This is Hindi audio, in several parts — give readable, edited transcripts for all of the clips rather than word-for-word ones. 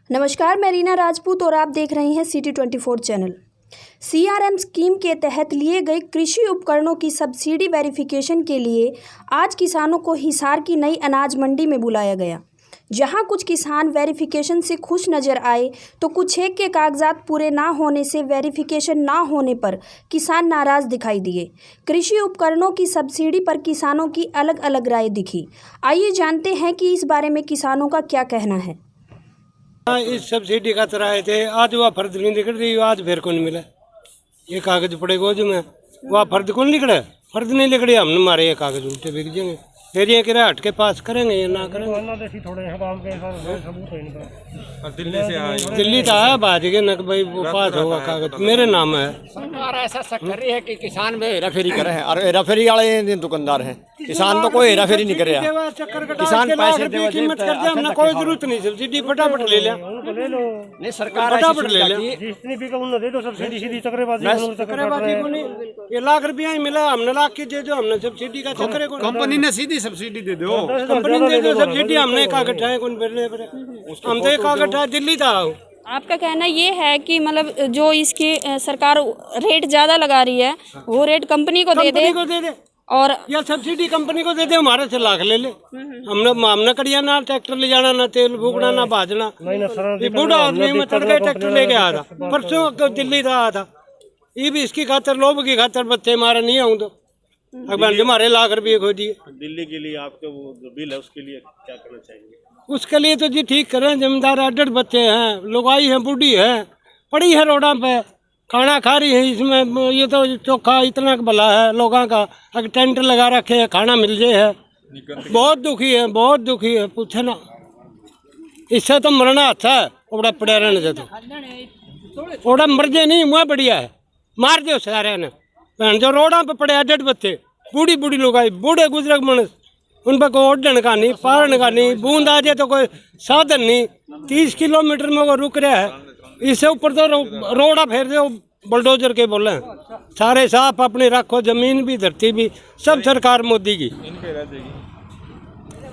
नमस्कार, मैं रीना राजपूत और आप देख रहे हैं सिटी 24 चैनल। सीआरएम स्कीम के तहत लिए गए कृषि उपकरणों की सब्सिडी वेरिफिकेशन के लिए आज किसानों को हिसार की नई अनाज मंडी में बुलाया गया, जहां कुछ किसान वेरिफिकेशन से खुश नजर आए तो कुछ एक के कागजात पूरे ना होने से वेरिफिकेशन ना होने पर किसान नाराज दिखाई दिए। कृषि उपकरणों की सब्सिडी पर किसानों की अलग अलग राय दिखी। आइए जानते हैं कि इस बारे में किसानों का क्या कहना है। इस सब्सिडी का आए थे, आज वह फर्द नहीं निकल रही, आज फिर को नहीं मिला। ये कागज पड़ेगा जो में वह फर्द को नहीं निकला, फर्द नहीं निकले, हमने मारे ये कागज उल्टे बिक जाएंगे। फिर ये किरा हट के पास करेंगे या ना करेंगे। दिल्ली तो आया बात के न भाई वो पास होगा कागज, मेरे नाम है। सरकार ऐसा कर रही है कि किसान में हेराफेरी करे हैं और हेराफेरी वाले दुकानदार हैं। किसान तो कोई हेराफेरी नहीं करे। किसान पैसे दे कीमत कर दिया, हमने कोई जरूरत नहीं, सब्सिडी फटाफट ले लिया। नहीं सरकार फटाफट ले लिया, ये लाख रुपया ही मिला, हमने लाख की दे दो, हमने सब्सिडी का चक्कर कंपनी ने सीधी सब्सिडी दे दो, कंपनी ने दे दो सब्सिडी, हमने कागज है कौन भरने पर, हम तो कागज है दिल्ली था। आपका कहना ये है कि मतलब जो इसकी सरकार रेट ज़्यादा लगा रही है वो रेट कंपनी को दे दे और या सब्सिडी कंपनी को दे दे, हमारे से लाख ले ले। हमने कड़िया ना ट्रैक्टर ले जाना, ना तेल फूकना, ना भाजना। बूढ़ा आदमी में तड़के ट्रैक्टर लेके आया था, परसों दिल्ली था आया था। ये भी इसकी खातर, लोभ की खातर बच्चे मारे नहीं आऊँ तो अखबार हमारे लाख रुपये खो दिए। दिल्ली के लिए आपका वो जो बिल है उसके लिए क्या करना चाहिए? उसके लिए तो जी ठीक करें, जमींदार अड्डर बच्चे हैं, लुगाई है, बूढ़ी है, पड़ी है रोडा पे, खाना खा रही है। इसमें ये तो चोखा इतना भला है लोगों का, अगर टेंट लगा रखे है, खाना मिल जाए है। बहुत दुखी है, बहुत दुखी है, पूछे ना। इससे तो मरना अच्छा है, ओड़ा पड़े रहने से तो ओड़ा मर जाए नहीं, मुँह बढ़िया है, मार दो सारे ने। जो रोडा पे पड़े अड्डर बच्चे, बूढ़ी बूढ़ी लुगाई, बूढ़े गुजरक मनुष्य, उन पर कोई ओढ़ने का नहीं, पारने का नहीं, बूंद आ जाए तो कोई साधन नहीं। 30 किलोमीटर में वो रुक रहा है, इससे ऊपर तो रोड़ा फेर दो बुलडोजर के बोले हैं। सारे साफ अपनी रखो, जमीन भी धरती भी सब सरकार मोदी की,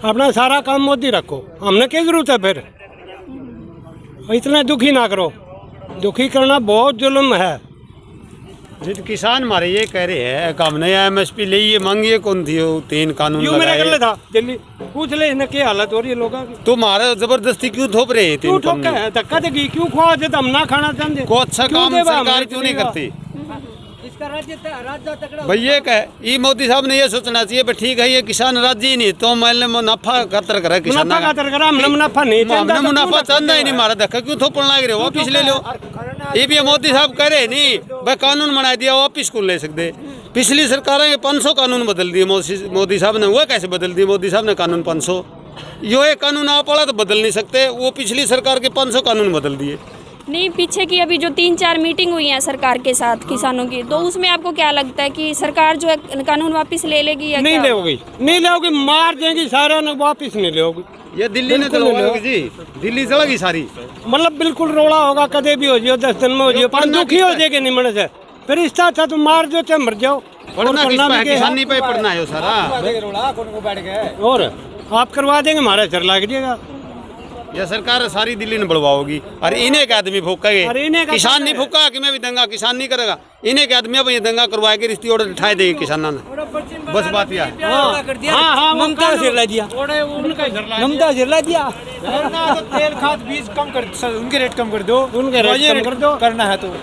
अपना सारा काम मोदी रखो, हमने क्या जरूरत है फिर। इतना दुखी ना करो, दुखी करना बहुत जुल्म है। जित किसान हमारे ये कह रहे हैं कि हमने MSP ले, ये मांगिए कौन थी वो 3 कानून लगाए था दिल्ली, पूछ ले इन्हें क्या हालत हो रही है लोगों की। तुम्हारे जबरदस्ती क्यों थोप रहे हैं? क्यों ठोका है, धक्का देगी क्यों, खुआ दे हम ना खाना चाहते को अच्छा काम सरकार क्यों नहीं करती? इसका राज्य तकड़ा भैया कह ये मोदी साहब ने ये सोचना चाहिए, ठीक है ये किसान राज्य ही नहीं तो मैंने मुनाफा खातर करा, किसान मुनाफा नहीं, हमने मुनाफा चाहता ही नहीं, मारा धक्का क्यों थोपने लग रहे हो? वापिस ले लो। ये भी मोदी साहब करे नहीं भाई, कानून बना दिया, वापिस कौन ले सकते? पिछली सरकारें ये 500 कानून बदल दिए मोदी साहब ने, वो कैसे बदल दिए मोदी साहब ने कानून 500? यो एक कानून आप वाला तो बदल नहीं सकते, वो पिछली सरकार के 500 कानून बदल दिए। नहीं, पीछे की अभी जो 3-4 मीटिंग हुई है सरकार के साथ किसानों की, तो उसमें आपको क्या लगता है कि सरकार जो है कानून वापस ले लेगी या नहीं? लेगी, नहीं लेगी, मार देंगी सारा ने, वापस नहीं लेगी। ये दिल्ली ने चलोगी जी, दिल्ली चलेगी सारी, मतलब बिल्कुल रोड़ा होगा, कदे भी हो जाए, 10 दिन में हो जाए, पर दुखी हो जाएगी नहीं मन से। फिर इसका अच्छा तुम मार दो चाहे मर जाओ, किसानी पे पड़ना है सारा। और आप करवा देंगे, हमारा चर लग जाएगा। यह सरकार सारी दिल्ली ने बढ़वाओगी और इन्हें के आदमी फूकेंगे, किसान नहीं फूका कि मैं भी दंगा, किसान नहीं करेगा, इन्हें के आदमी अब ये दंगा करवाएगी, रिश्ती ऑर्डर उठाए देगी किसानों ने, बस बात यह है। ममता जिला दिया, ममता जिला दिया, तेल खाद बीज कम कर, उनके रेट कम कर दो, उनके रेट कम कर दो, करना है तो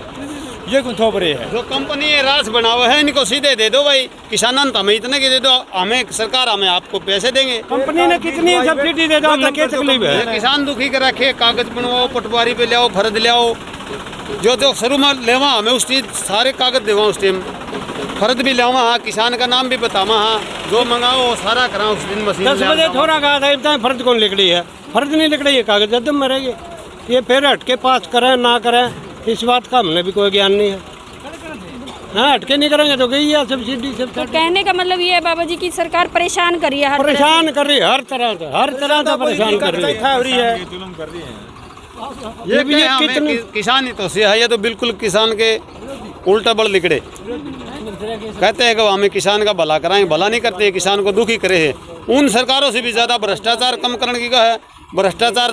ये कौन थोप रहे हैं? जो कंपनी ये रास बनावा है इनको सीधे दे दो भाई, किसानों ने हमें इतने के दे दो, हमें सरकार हमें आपको पैसे देंगे। कंपनी ने कितनी सब्सिडी दे दो, हमें क्या तकलीफ है? किसान दुखी कर रखे, कागज बनवाओ, पटवारी पे ले आओ, फर्द ले आओ, जो शुरू में लेवा हमें उस चीज सारे कागज देवा, उस टाइम फर्द भी लेवा, हाँ किसान का नाम भी बतावा, हाँ जो मंगाओ वो सारा करा उस दिन मशीन। 10 बजे थोड़ा कहा था, इतना फर्द कौन लिख रही है? फर्द नहीं लिख रही है, कागज एकदम मरेंगे। ये फिर हटके पास करें ना करें, इस बात का हमने भी कोई ज्ञान नहीं है। हाँ, हटके नहीं करेंगे तो गई है सब्सिडी सब। तो कहने का मतलब ये है बाबा जी की सरकार परेशान कर रही है, परेशान कर रही है, हर तरह से परेशान कर रही है। ये भी कितने किसान ही तो से है, ये तो बिल्कुल किसान के उल्टा बड़ लिखड़े कहते हैं कि हमें किसान का भला कराएं, भला नहीं करते, किसान को दुखी करे है। उन सरकारों से भी ज़्यादा भ्रष्टाचार कम करने की का है भ्रष्टाचार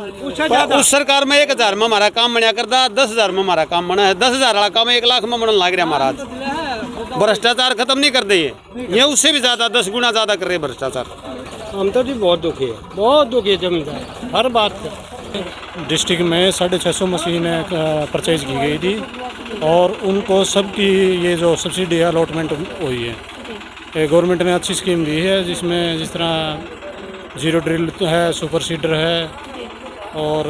उस सरकार में 1000 में हमारा काम बनया करता, 10,000 में हमारा काम बना है। 10,000 वाला काम 1 लाख में बनने लग रहा हमारा। भ्रष्टाचार खत्म नहीं कर दे ये उससे भी ज्यादा 10 गुना ज्यादा कर रहे भ्रष्टाचार। हम तो जी बहुत दुखी है जमींदार हर बात का। डिस्ट्रिक्ट में 650 मशीनें परचेज की गई थी और उनको सबकी ये जो सब्सिडी अलॉटमेंट हुई है। गवर्नमेंट ने अच्छी स्कीम दी है जिसमें जिस तरह जीरो ड्रिल है, सुपर सीडर है और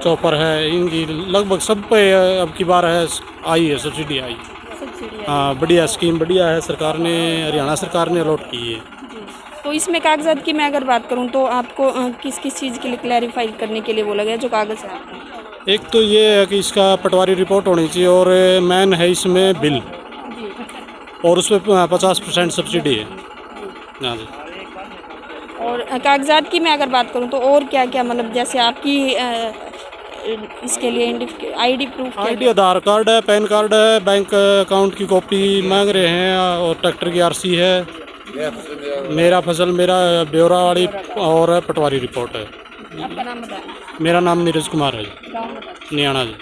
चॉपर है, इनकी लगभग सब पे अब की बार है आई है सब्सिडी आई। हाँ बढ़िया स्कीम बढ़िया है, सरकार ने हरियाणा सरकार ने अलॉट की है। तो इसमें कागजात की मैं अगर बात करूं तो आपको किस किस चीज़ के लिए क्लैरिफाई करने के लिए बोला गया जो कागज़ है आपका? एक तो ये है कि इसका पटवारी रिपोर्ट होनी चाहिए और मेन है इसमें बिल और उस पर 50% सब्सिडी है। हाँ जी। और कागजात की मैं अगर बात करूं तो और क्या क्या, मतलब जैसे आपकी इसके लिए आईडी प्रूफ आईडी आधार कार्ड है, पैन कार्ड है, बैंक अकाउंट की कॉपी मांग रहे हैं और ट्रैक्टर की आरसी है, मेरा फसल मेरा ब्यौरा वाली और पटवारी रिपोर्ट है। आपका नाम बताएं। मेरा नाम नीरज कुमार है जी, गाँव बताएं। नियाना जी।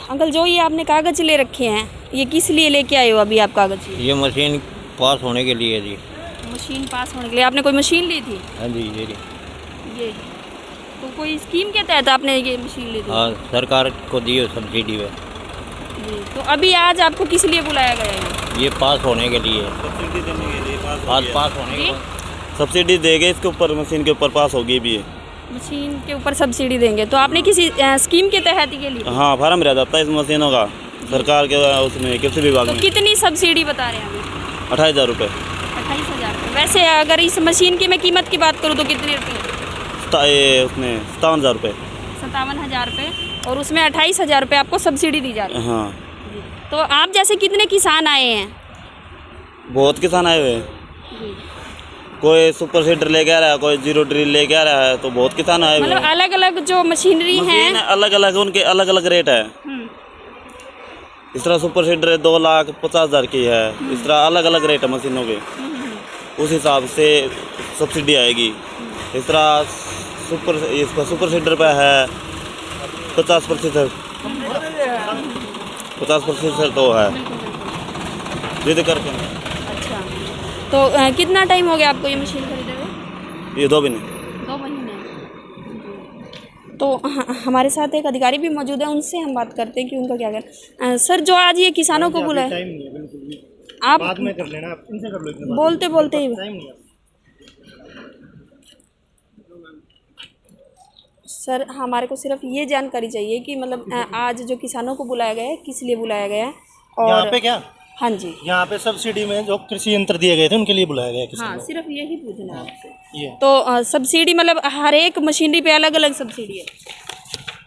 अंकल जो ये आपने कागज़ ले रखे हैं ये किस लिए लेके आए हो अभी आप कागज़? ये मशीन पास होने के लिए जी। मशीन पास होने के लिए आपने कोई मशीन ली थी? हाँ जी ये तो कोई स्कीम के तहत आपने ये मशीन ली थी? हाँ सरकार को दी है सब्सिडी में। जी। तो अभी आज आपको किस लिए बुलाया गया है? ये पास होने के लिए। सब्सिडी देने के लिए पास होने जी? के सब्सिडी देंगे इसके ऊपर, मशीन के ऊपर पास होगी भी है। मशीन के ऊपर सब्सिडी देंगे तो आपने किसी स्कीम के तहत ये ली? हाँ फार्म रह जाता है इस मशीनों का सरकार के उसमें कृषि विभाग तो में। कितनी सब्सिडी बता रहे हैं अभी? 28,000 रुपये। 28,000 रुपये। वैसे अगर इस मशीन की मैं कीमत की बात करूँ तो कितनी रुपये? उसमें 57,000 रुपये। 57,000 रुपये और उसमें 28,000 रुपये आपको सब्सिडी दी जा रही है। हाँ तो आप जैसे कितने किसान आए हैं? बहुत किसान आए हुए हैं, कोई सुपर सीडर लेके आ रहा है, कोई जीरो ड्रिल लेके आ रहा है, तो बहुत किसान आए हुए मतलब हैं। अलग अलग जो मशीनरी हैं अलग अलग उनके अलग अलग रेट है। इस तरह सुपर सीडर 2,50,000 की है, इस तरह अलग अलग रेट है मशीनों के, उस हिसाब से सब्सिडी आएगी। इस तरह इसका सुपर सीडर पे है 50%। 50% तो है जिद करके। अच्छा तो कितना टाइम हो गया आपको ये मशीन खरीदे हुए? ये 2 महीने। 2 महीने। तो हमारे साथ एक अधिकारी भी मौजूद है, उनसे हम बात करते हैं कि उनका क्या कर। सर जो आज ये किसानों को बुलाया, टाइम नहीं है बिल्कुल भी, आप बाद में कर लेना, आप इनसे कर लो इतना बोलते बोलते ही टाइम नहीं है। सर हमारे को सिर्फ ये जानकारी चाहिए कि मतलब आज जो किसानों को बुलाया गया है किस लिए बुलाया गया है? यहाँ और पे क्या, हाँ जी, यहाँ पे सब्सिडी में जो कृषि यंत्र दिए गए थे उनके लिए बुलाया गया किसान हाँ को। सिर्फ यही पूछना है आपसे। ये तो सब्सिडी मतलब हर एक मशीनरी पे अलग अलग सब्सिडी है?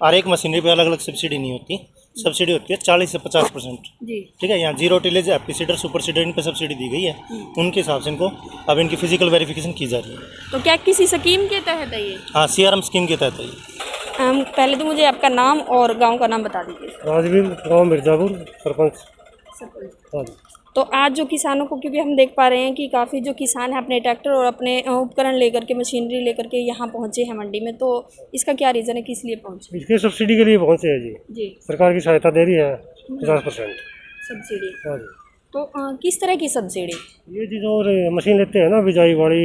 हर एक मशीनरी पे अलग अलग सब्सिडी नहीं होती, सब्सिडी होती है 40 से 50%। जी। ठीक है, यहाँ zero tillage, happy seeder, super seeder इन पे सब्सिडी दी गई है, उनके हिसाब से इनको अब इनकी फिजिकल वेरिफिकेशन की जा रही है। तो क्या किसी स्कीम के तहत है ये? हाँ CRM स्कीम के तहत है ये। पहले तो मुझे आपका नाम और गांव का नाम बता दीजिए। राजवीर, गाँव मिर्जापुर, सरपंच। हाँ जी। तो आज जो किसानों को, क्योंकि हम देख पा रहे हैं कि काफ़ी जो किसान हैं अपने ट्रैक्टर और अपने उपकरण लेकर के, मशीनरी लेकर के यहाँ पहुँचे हैं मंडी में, तो इसका क्या रीज़न है, किस लिए पहुँचे? इसके सब्सिडी के लिए पहुँचे हैं जी, जी। सरकार की सहायता दे रही है 50%। सब्सिडी। हाँ जी। तो किस तरह की सब्सिडी? ये जी जो मशीन लेते हैं ना बिजाई वाली,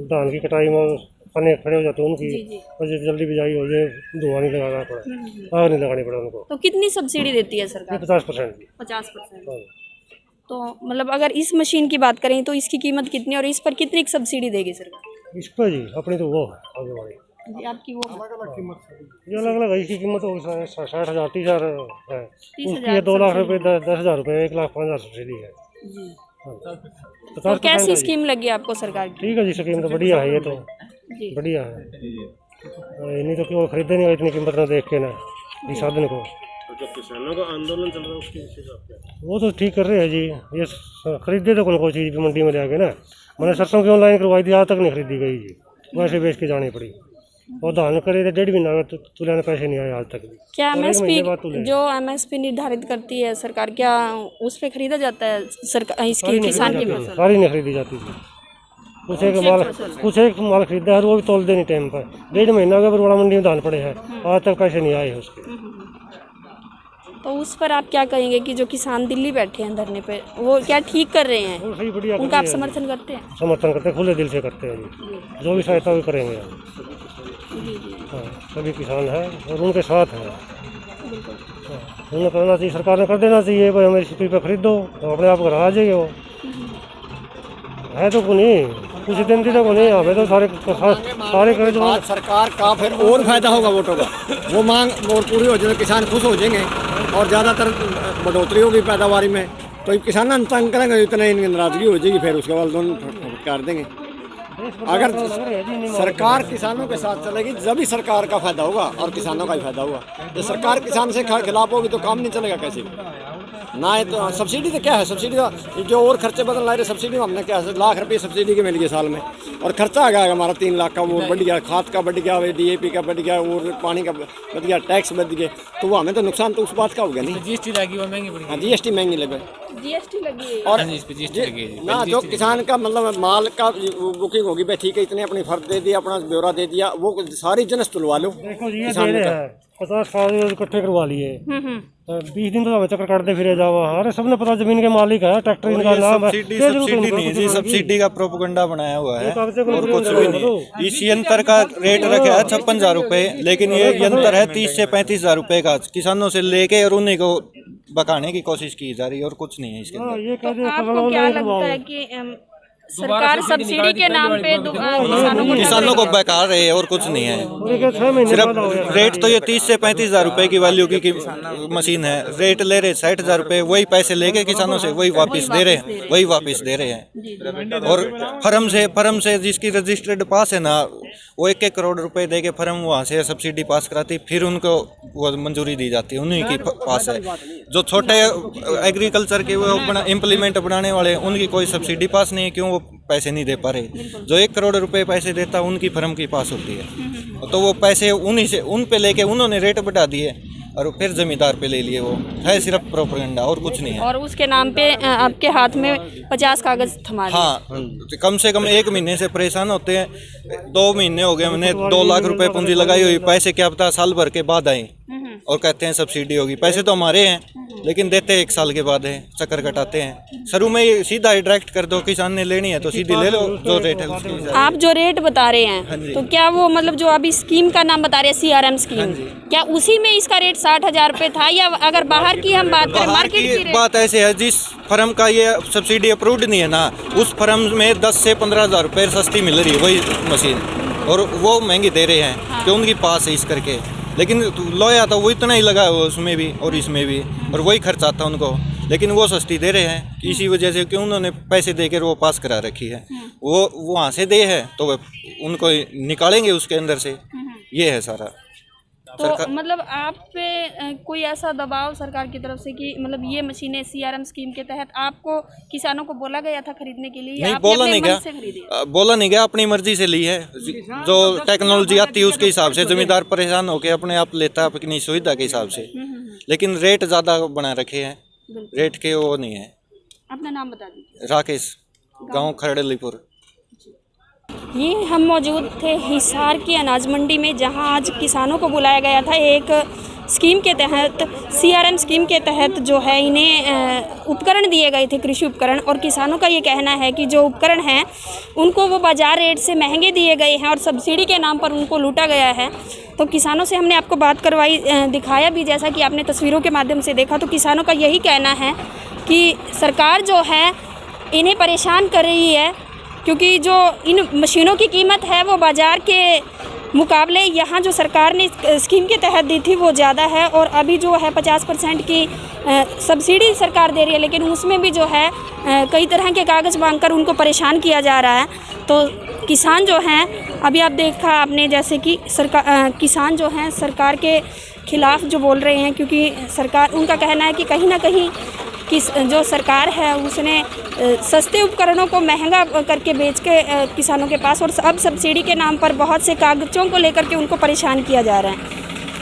धान की कटाई में पन्ने खड़े हो जाते हैं उनकी, जी, जी। और जल्दी बिजाई हो जाए, धुआं नहीं लगाना पड़ा, आग नहीं लगानी पड़ा उनको। तो कितनी सब्सिडी देती है सरकार? 50% की। 50%। तो मतलब अगर इस मशीन की बात करें तो इसकी कीमत कितनी और इस पर कितनी सब्सिडी देगी सरकार? इस पर जी अपनी तो वो है आगे वाली, जी, आपकी वो ये अलग अलग है। इसकी कीमत 60,000 30,000 है, 30,000 उसकी है 2 लाख रुपये, 10,000 रुपये, 1,05,000 सब्सिडी है। जी। हाँ। तो 50% कैसी है जी। स्कीम लगी आपको सरकार की? ठीक है जी, स्कीम तो बढ़िया है, ये तो जी। बढ़िया है। नहीं तो क्यों खरीदे नहीं इतनी कीमत ना देख के ना इस साधन को। जो किसानों का आंदोलन चल रहा है उसके विषय में आप क्या? वो तो ठीक कर रहे हैं जी, ये खरीदे तो कोई चीज़ भी मंडी में जाके ना, मैंने सरसों की ऑनलाइन करवाई थी, आज तक नहीं खरीदी गई जी, वैसे बेच के जानी पड़ी। और धान करे थे 1.5 महीना तो तुलाने पैसे नहीं आए आज तक भी। क्या और 1 महीने बाद MSP तुले। जो MSP निर्धारित करती है सरकार, क्या उस पे खरीदा जाता है सरकार इसकी सारी नहीं किसान की खरीदी जाती, फसल? सारी नहीं खरीदी जाती थी। कुछ एक माल खरीदा है, वो भी तोल दे नहीं टाइम पर। 1.5 महीना हो गया बरवाड़ा मंडी में धान पड़े हैं, आज तक पैसे नहीं आए उसके। तो उस पर आप क्या कहेंगे कि जो किसान दिल्ली बैठे हैं धरने पे, वो क्या ठीक कर रहे हैं? सही बढ़िया उनका आप समर्थन करते हैं? समर्थन करते हैं, खुले दिल से करते हैं जी। जो भी सहायता वो करेंगे। हाँ, सभी किसान हैं और उनके साथ हैं। उन्हें करना चाहिए, सरकार ने कर देना चाहिए भाई हमें स्पीड पर खरीदो तो अपने आप घर आ जाइए। वो है तो नहीं कुछ दिन की तो नहीं, हमें तो सारे कर दो। सरकार का फिर और फायदा होगा वोटों का, वो मांग और पूरी हो जाए, किसान खुश हो जाएंगे और ज़्यादातर बढ़ोतरी होगी पैदावारी में, तो किसान तंग करेंगे, इतना इनकी नाराजगी हो जाएगी, फिर उसके बाद दोनों कर देंगे। अगर सरकार किसानों के साथ चलेगी जब ही सरकार का फायदा होगा और किसानों का ही फायदा होगा। जो सरकार किसान से खिलाफ होगी तो काम नहीं चलेगा कैसे ना। है तो सब्सिडी तो क्या है, सब्सिडी का जो और खर्चे बदल ला रहे, सब्सिडी में हमने क्या है, लाख रुपये सब्सिडी के मिल गए साल में, और खर्चा आ गया हमारा 3 लाख का, वो बढ़ गया, खाद का बढ़ गया, DAP का बढ़ गया, और पानी का बढ़ गया, टैक्स बढ़ गए, तो वो हमें तो नुकसान तो उस बात का हो गया नहीं। GST लगी वो महंगी पड़ी। हाँ, GST महंगी लगे, GST लगी और GST ना जो किसान का मतलब माल का बुकिंग होगी भाई ठीक है, इतने अपनी फर्ज दे दिया, अपना ब्यौरा दे दिया, वो सारी जनस तुलवा लो। देखो जी, किसान का 50 साल इकट्ठे करवा लिए, 20 दिन तो हमें चक्कर काटते फिरे जाओ। अरे सबने पता जमीन के मालिक है, ट्रैक्टर इनका नाम है। सब्सिडी नहीं है जी, सब्सिडी का प्रोपेगेंडा बनाया हुआ है और कुछ भी नहीं। इस यंत्र का रेट रखा है 56,000 रुपये, लेकिन ये यंत्र है 30 से 35,000 रुपये का। किसानों से लेके और उन्हीं को बकाने की कोशिश की जा रही है और कुछ नहीं है इसके अंदर। तो आपको क्या लगता है कि सरकार सब्सिडी के नाम पे किसानों को बका रहे हैं और कुछ नहीं है। सिर्फ रेट तो ये 30 से 35,000 रुपए की वैल्यू की मशीन है, रेट ले रहे 60,000 रुपए, वही पैसे लेके किसानों से वही वापस दे रहे हैं। और फर्म से जिसकी रजिस्टर्ड पास है ना, वो 1-1 करोड़ रुपए दे के फर्म वहाँ से सब्सिडी पास कराती, फिर उनको वो मंजूरी दी जाती है, उन्हीं की पास है। जो छोटे एग्रीकल्चर के वो इम्प्लीमेंट बनाने वाले, उनकी कोई सब्सिडी पास नहीं है, क्यों? वो पैसे नहीं दे पा रहे। जो 1 करोड़ रुपए पैसे देता उनकी फर्म की पास होती है, तो वो पैसे उन्हीं से उन पे लेके उन्होंने रेट बढ़ा दिए और फिर जमींदार पे ले लिए। वो है सिर्फ प्रोपेगेंडा और कुछ नहीं है। और उसके नाम पे आपके हाथ में 50 कागज थमा लिए। हाँ, कम से कम 1 महीने से परेशान होते हैं। 2 महीने हो गए, मैंने 2 लाख रुपए पूंजी लगाई हुई, पैसे क्या पता साल भर के बाद आए और कहते हैं सब्सिडी होगी। पैसे तो हमारे हैं लेकिन देते 1 साल के बाद है, चक्कर कटाते हैं। शुरू में ही सीधा ही डायरेक्ट कर दो, किसान ने लेनी है तो सीधी ले लो, जो रेट है उसकी। आप जो रेट बता रहे हैं तो क्या वो मतलब जो अभी स्कीम का नाम बता रहे हैं CRM स्कीम, क्या उसी में इसका रेट 60,000 रुपये था, या अगर बाहर की हम बात करें मार्केट की रेट? बात ऐसे है, जिस फर्म का ये सब्सिडी अप्रूव्ड नहीं है ना, उस फर्म में 10 से 15,000 रुपये सस्ती मिल रही है वही मशीन, और वो महंगी दे रहे हैं कि उनके पास है इस करके। लेकिन लोया तो वो इतना ही लगा हुआ उसमें भी और इसमें भी, और वही खर्च आता उनको, लेकिन वो सस्ती दे रहे हैं इसी वजह से कि उन्होंने पैसे देकर वो पास करा रखी है। वो वहाँ से दे है तो उनको निकालेंगे उसके अंदर से, ये है सारा। तो मतलब आप पे कोई ऐसा दबाव सरकार की तरफ से कि मतलब ये मशीनें CRM स्कीम के तहत आपको किसानों को बोला गया था खरीदने के लिए? नहीं, बोला नहीं गया, अपनी मर्जी से ली है। जो टेक्नोलॉजी आती है उसके हिसाब से जमींदार परेशान होकर अपने आप लेता है अपनी सुविधा के हिसाब से, लेकिन रेट ज़्यादा बना रखे हैं, रेट के वो नहीं है। अपना नाम बता दीजिए। राकेश, गाँव खरड़लीपुर। ये हम मौजूद थे हिसार की अनाज मंडी में, जहां आज किसानों को बुलाया गया था एक स्कीम के तहत, CRM स्कीम के तहत जो है इन्हें उपकरण दिए गए थे, कृषि उपकरण। और किसानों का ये कहना है कि जो उपकरण हैं उनको वो बाज़ार रेट से महंगे दिए गए हैं और सब्सिडी के नाम पर उनको लूटा गया है। तो किसानों से हमने आपको बात करवाई, दिखाया भी, जैसा कि आपने तस्वीरों के माध्यम से देखा। तो किसानों का यही कहना है कि सरकार जो है इन्हें परेशान कर रही है, क्योंकि जो इन मशीनों की कीमत है वो बाज़ार के मुकाबले यहाँ जो सरकार ने स्कीम के तहत दी थी वो ज़्यादा है। और अभी जो है 50% की सब्सिडी सरकार दे रही है, लेकिन उसमें भी जो है कई तरह के कागज़ मांगकर उनको परेशान किया जा रहा है। तो किसान जो हैं, अभी आप देखा आपने जैसे कि किसान जो हैं सरकार के खिलाफ़ जो बोल रहे हैं, क्योंकि सरकार, उनका कहना है कि कहीं ना कहीं जो सरकार है उसने सस्ते उपकरणों को महंगा करके बेच के किसानों के पास, और अब सब्सिडी के नाम पर बहुत से कागज़ों को लेकर के उनको परेशान किया जा रहा है।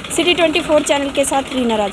City 24 चैनल के साथ रीना राज।